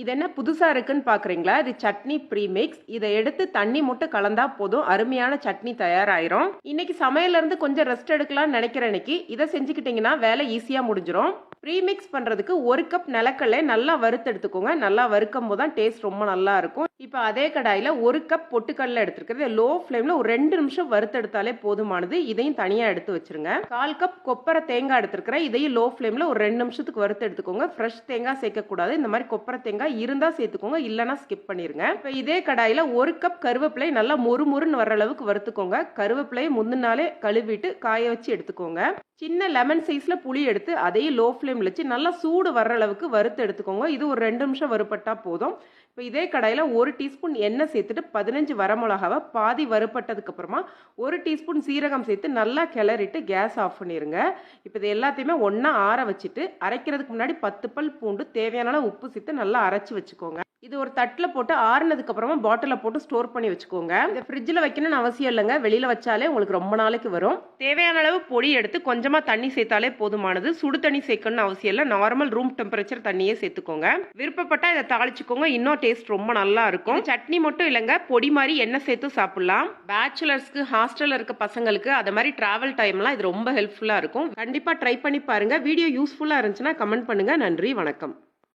இது என்ன புதுசா இருக்குன்னு பாக்குறீங்களா? இது சட்னி ப்ரீமிக்ஸ். இதை எடுத்து தண்ணி மட்டும் கலந்தா போதும், அருமையான சட்னி தயாராயிரும். இன்னைக்கு சமையல்ல இருந்து கொஞ்சம் ரெஸ்ட் எடுக்கலாம்னு நினைக்கிற அன்னைக்கு இதை செஞ்சுக்கிட்டீங்கன்னா வேலை ஈஸியா முடிஞ்சிரும். ப்ரீமிக்ஸ் பண்றதுக்கு 1 கப் நிலக்கடலை நல்லா வறுத்து எடுத்துக்கோங்க. நல்லா வறுக்கும் போது தான் டேஸ்ட் ரொம்ப நல்லா இருக்கும். இப்போ அதே கடாயில 1 கப் பொட்டுக்கடலை எடுத்துக்கிறது லோ ஃப்ளேம்ல ஒரு 2 நிமிஷம் வறுத்து எடுத்தாலே போதுமானது. இதையும் தனியா எடுத்து வச்சிருங்க. 1/4 கப் கொப்பரை தேங்காய் எடுத்துக்கிறேன். இதையும் லோ ஃப்ளேம்ல ஒரு 2 நிமிஷத்துக்கு வறுத்து எடுத்துக்கோங்க. ஃப்ரெஷ் தேங்காய் சேர்க்க கூடாது. இந்த மாதிரி கொப்பரை தேங்காய் இருந்தா சேர்த்துக்கோங்க, இல்லைன்னா ஸ்கிப் பண்ணிருங்க. இப்போ இதே கடாயில 1 கப் கருவேப்பிலை நல்லா மொறுமொறுன்னு வர அளவுக்கு வறுத்துக்கோங்க. கருவேப்பிலையை முந்தின நாளே கழுவிட்டு காய வச்சு எடுத்துக்கோங்க. சின்ன லெமன் சைஸ்ல புளி எடுத்து அதையும் லோ ஃப்ளேம்ல வச்சு நல்லா சூடு வர்ற அளவுக்கு வறுத்து எடுத்துக்கோங்க. இது ஒரு 2 நிமிஷம் வறுப்பட்டா போதும். இப்போ இதே கடாயில 1 டீஸ்பூன் எண்ணெய் சேர்த்துட்டு 15 வரமிளகாவை பாதி வறுப்பட்டதுக்கு அப்புறமா 1 டீஸ்பூன் சீரகம் சேர்த்து நல்லா கிளறிட்டு கேஸ் ஆஃப் பண்ணிருங்க. இப்போ இது எல்லாத்தையுமே ஒண்ணா ஆற வச்சுட்டு அரைக்கிறதுக்கு முன்னாடி 10 பல் பூண்டு தேவையான அளவு உப்பு சேர்த்து நல்லா அரைச்சு வச்சுக்கோங்க. இது ஒரு தட்டில் போட்டு ஆறுனதுக்கு அப்புறமா பாட்டில போட்டு ஸ்டோர் பண்ணி வச்சுக்கோங்க. இதை ஃப்ரிட்ஜில் வைக்கணும்னு அவசியம் இல்லைங்க, வெளியில வச்சாலே உங்களுக்கு ரொம்ப நாளைக்கு வரும். தேவையான அளவு பொடி எடுத்து கொஞ்சமா தண்ணி சேர்த்தாலே போதுமானது. சுடு தண்ணி சேர்க்கணும்னு அவசியம் இல்லை, நார்மல் ரூம் டெம்பரேச்சர் தண்ணியே சேர்த்துக்கோங்க. விருப்பப்பட்டா இதை தாளிச்சுக்கோங்க, இன்னும் டேஸ்ட் ரொம்ப நல்லா இருக்கும். சட்னி மட்டும் இல்லைங்க, பொடி மாதிரி எண்ணெய் சேர்த்து சாப்பிடலாம். பேச்சுலர்ஸ்க்கு, ஹாஸ்டல்ல இருக்க பசங்களுக்கு, அது மாதிரி டிராவல் டைம்லாம் இது ரொம்ப ஹெல்ப்ஃபுல்லா இருக்கும். கண்டிப்பா ட்ரை பண்ணி பாருங்க. வீடியோ யூஸ்ஃபுல்லா இருந்துச்சுன்னா கமெண்ட் பண்ணுங்க. நன்றி, வணக்கம்.